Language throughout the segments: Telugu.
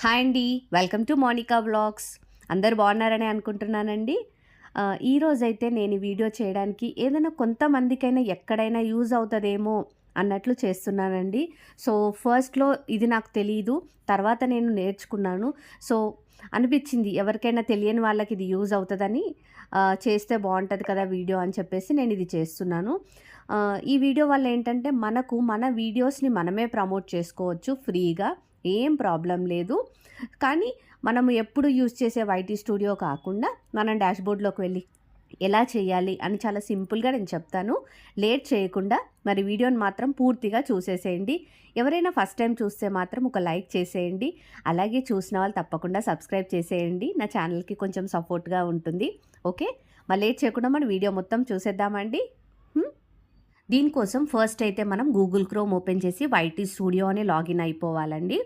హాయ్ అండి, వెల్కమ్ టు మోనికా వ్లాగ్స్. అందరు బాగున్నారని అనుకుంటున్నానండి. ఈరోజైతే నేను ఈ వీడియో చేయడానికి ఏదైనా కొంతమందికైనా ఎక్కడైనా యూజ్ అవుతుందేమో అన్నట్లు చేస్తున్నానండి. సో ఫస్ట్లో ఇది నాకు తెలీదు, తర్వాత నేను నేర్చుకున్నాను. సో అనిపించింది ఎవరికైనా తెలియని వాళ్ళకి ఇది యూజ్ అవుతుందని, చేస్తే బాగుంటుంది కదా వీడియో అని చెప్పేసి నేను ఇది చేస్తున్నాను. ఈ వీడియో వల్ల ఏంటంటే మనకు మన వీడియోస్ని మనమే ప్రమోట్ చేసుకోవచ్చు ఫ్రీగా, ఏం ప్రాబ్లం లేదు. కానీ మనము ఎప్పుడు యూజ్ చేసే వైటీ స్టూడియో కాకుండా మనం డాష్బోర్డ్లోకి వెళ్ళి ఎలా చేయాలి అని చాలా సింపుల్గా నేను చెప్తాను. లేట్ చేయకుండా మరి వీడియోని మాత్రం పూర్తిగా చూసేసేయండి. ఎవరైనా ఫస్ట్ టైం చూస్తే మాత్రం ఒక లైక్ చేసేయండి. అలాగే చూసిన వాళ్ళు తప్పకుండా సబ్స్క్రైబ్ చేసేయండి, నా ఛానల్కి కొంచెం సపోర్ట్గా ఉంటుంది. ఓకే, మరి లేట్ చేయకుండా మన వీడియో మొత్తం చూసేద్దామండి. దీనికోసం ఫస్ట్ అయితే మనం గూగుల్ క్రోమ్ ఓపెన్ చేసి వైటీ స్టూడియో అని లాగిన్ అయిపోవాలండి.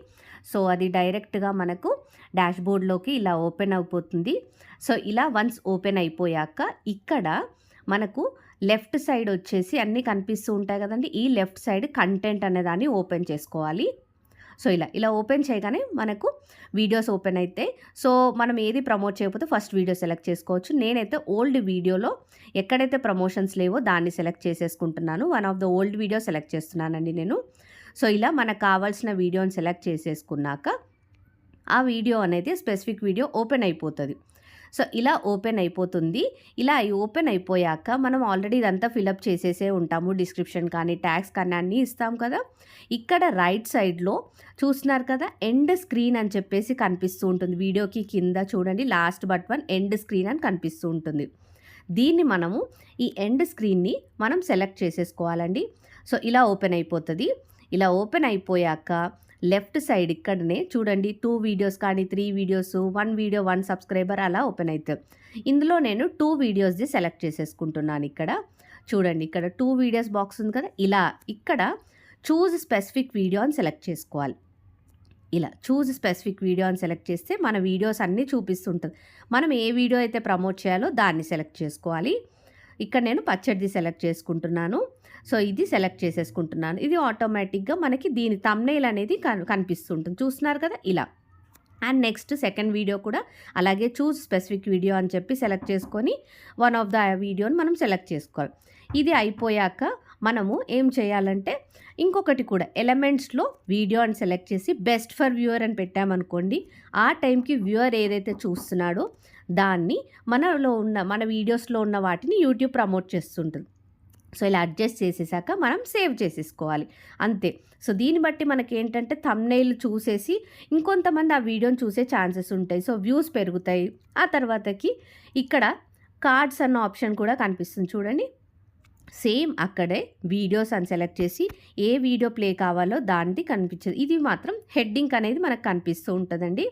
సో అది డైరెక్ట్గా మనకు డాష్బోర్డ్లోకి ఇలా ఓపెన్ అయిపోతుంది. సో ఇలా వన్స్ ఓపెన్ అయిపోయాక ఇక్కడ మనకు లెఫ్ట్ సైడ్ వచ్చేసి అన్నీ కనిపిస్తూ ఉంటాయి కదండి. ఈ లెఫ్ట్ సైడ్ కంటెంట్ అనే దాన్ని ఓపెన్ చేసుకోవాలి. సో ఇలా ఓపెన్ చేయగానే మనకు వీడియోస్ ఓపెన్ అయితే, సో మనం ఏది ప్రమోట్ చేయకపోతే ఫస్ట్ వీడియో సెలెక్ట్ చేసుకోవచ్చు. నేనైతే ఓల్డ్ వీడియోలో ఎక్కడైతే ప్రమోషన్స్ లేవో దాన్ని సెలెక్ట్ చేసేసుకుంటున్నాను. One of the old video select చేస్తున్నానండి నేను. సో ఇలా మనకు కావాల్సిన వీడియోని సెలెక్ట్ చేసేసుకున్నాక ఆ వీడియో అనేది స్పెసిఫిక్ వీడియో ఓపెన్ అయిపోతుంది. సో ఇలా ఓపెన్ అయిపోతుంది. ఇలా ఓపెన్ అయిపోయాక మనం ఆల్రెడీ ఇదంతా ఫిలప్ చేసేసే ఉంటాము. డిస్క్రిప్షన్ కానీ ట్యాగ్స్ కానీ అన్నీ ఇస్తాం కదా. ఇక్కడ రైట్ సైడ్లో చూస్తున్నారు కదా, ఎండ్ స్క్రీన్ అని చెప్పేసి కనిపిస్తూ ఉంటుంది. వీడియోకి కింద చూడండి, last but one end screen అని కనిపిస్తూ ఉంటుంది. దీన్ని మనము ఈ ఎండ్ స్క్రీన్ని మనం సెలెక్ట్ చేసేసుకోవాలండి. సో ఇలా ఓపెన్ అయిపోతుంది. ఇలా ఓపెన్ అయిపోయాక లెఫ్ట్ సైడ్ ఇక్కడనే చూడండి, 2 వీడియోస్ కానీ 3 వీడియోస్, 1 వీడియో 1 సబ్స్క్రైబర్ అలా ఓపెన్ అవుతుంది. ఇందులో నేను 2 వీడియోస్ది సెలెక్ట్ చేసేసుకుంటున్నాను. ఇక్కడ చూడండి, ఇక్కడ 2 వీడియోస్ బాక్స్ ఉంది కదా. ఇలా ఇక్కడ చూజ్ స్పెసిఫిక్ వీడియో అని సెలెక్ట్ చేసుకోవాలి. ఇలా చూజ్ స్పెసిఫిక్ వీడియో అని సెలెక్ట్ చేస్తే మన వీడియోస్ అన్నీ చూపిస్తుంటుంది. మనం ఏ వీడియో అయితే ప్రమోట్ చేయాలో దాన్ని సెలెక్ట్ చేసుకోవాలి. ఇక్కడ నేను పచ్చడిది సెలెక్ట్ చేసుకుంటున్నాను. సో ఇది సెలెక్ట్ చేసేసుకుంటున్నాను. ఇది ఆటోమేటిక్గా మనకి దీని థంబ్నెయిల్ అనేది కనిపిస్తుంటుంది, చూస్తున్నారు కదా ఇలా. అండ్ నెక్స్ట్ సెకండ్ వీడియో కూడా అలాగే చూస్ స్పెసిఫిక్ వీడియో అని చెప్పి సెలెక్ట్ చేసుకొని వన్ ఆఫ్ ద వీడియోని మనం సెలెక్ట్ చేసుకోవాలి. ఇది అయిపోయాక మనము ఏం చేయాలంటే ఇంకొకటి కూడా ఎలిమెంట్స్లో వీడియో అని సెలెక్ట్ చేసి బెస్ట్ ఫర్ వ్యూవర్ అని పెట్టామనుకోండి, ఆ టైంకి వ్యూవర్ ఏదైతే చూస్తున్నాడో దాన్ని మన వీడియోస్లో ఉన్న వాటిని యూట్యూబ్ ప్రమోట్ చేస్తుంటుంది. సో ఇలా అడ్జస్ట్ చేసేసాక మనం సేవ్ చేసేసుకోవాలి, అంతే. సో దీన్ని బట్టి మనకి ఏంటంటే థంబ్నెయిల్ చూసేసి ఇంకొంతమంది ఆ వీడియోని చూసే ఛాన్సెస్ ఉంటాయి. సో వ్యూస్ పెరుగుతాయి. ఆ తర్వాతకి ఇక్కడ కార్డ్స్ అన్న ఆప్షన్ కూడా కనిపిస్తుంది చూడండి. సేమ్ అక్కడే వీడియోస్ అని సెలెక్ట్ చేసి ఏ వీడియో ప్లే కావాలో దానికి కనిపించదు. ఇది మాత్రం హెడ్డింగ్ అనేది మనకు కనిపిస్తూ ఉంటుందండి.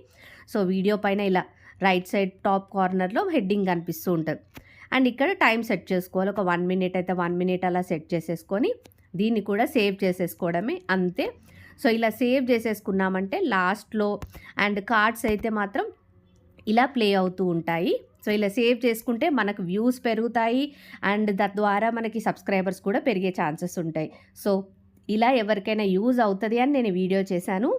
సో వీడియో పైన ఇలా రైట్ సైడ్ టాప్ కార్నర్లో హెడ్డింగ్ కనిపిస్తూ ఉంటుంది. అండ్ ఇక్కడ టైం సెట్ చేసుకోవాలి. ఒక 1 మినిట్ అయితే 1 మినిట్ అలా సెట్ చేసేసుకొని దీన్ని కూడా సేవ్ చేసేసుకోవడమే, అంతే. సో ఇలా సేవ్ చేసేసుకున్నామంటే లాస్ట్లో అండ్ కార్డ్స్ అయితే మాత్రం ఇలా ప్లే అవుతూ ఉంటాయి. సో ఇలా సేవ్ చేసుకుంటే మనకు వ్యూస్ పెరుగుతాయి అండ్ తద్వారా మనకి సబ్స్క్రైబర్స్ కూడా పెరిగే ఛాన్సెస్ ఉంటాయి. సో ఇలా ఎవరికైనా యూజ్ అవుతుంది అని నేను వీడియో చేశాను.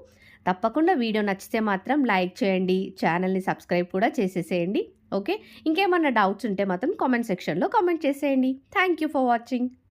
తప్పకుండా వీడియో నచ్చితే మాత్రం లైక్ చేయండి, ఛానల్ని సబ్స్క్రైబ్ కూడా చేసేసేయండి. ఓకే, ఇంకేమన్నా డౌట్స్ ఉంటే మాత్రం కామెంట్ సెక్షన్లో కామెంట్ చేసేయండి. Thank you for watching.